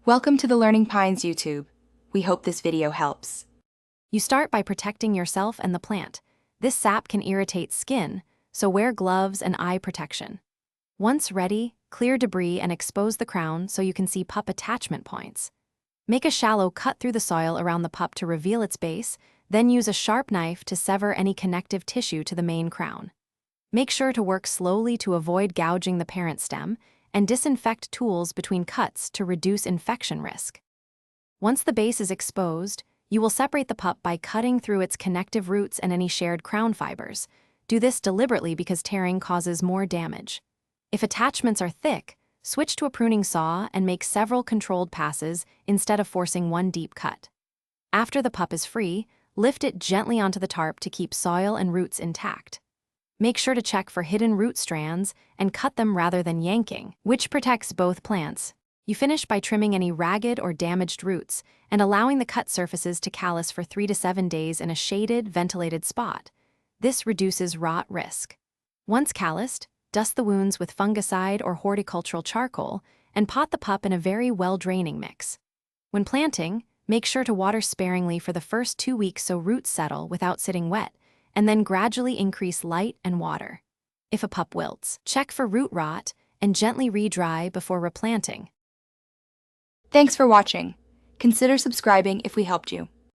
Welcome to the Learning Pines YouTube. We hope this video helps. You start by protecting yourself and the plant. This sap can irritate skin, so wear gloves and eye protection. Once ready, clear debris and expose the crown so you can see pup attachment points. Make a shallow cut through the soil around the pup to reveal its base, then use a sharp knife to sever any connective tissue to the main crown. Make sure to work slowly to avoid gouging the parent stem, and disinfect tools between cuts to reduce infection risk. Once the base is exposed, you will separate the pup by cutting through its connective roots and any shared crown fibers. Do this deliberately because tearing causes more damage. If attachments are thick, switch to a pruning saw and make several controlled passes instead of forcing one deep cut. After the pup is free, lift it gently onto the tarp to keep soil and roots intact. Make sure to check for hidden root strands and cut them rather than yanking, which protects both plants. You finish by trimming any ragged or damaged roots and allowing the cut surfaces to callus for 3 to 7 days in a shaded, ventilated spot. This reduces rot risk. Once calloused, dust the wounds with fungicide or horticultural charcoal and pot the pup in a very well-draining mix. When planting, make sure to water sparingly for the first 2 weeks so roots settle without sitting wet, and then gradually increase light and water. If a pup wilts, check for root rot and gently re-dry before replanting. Thanks for watching. Consider subscribing if we helped you.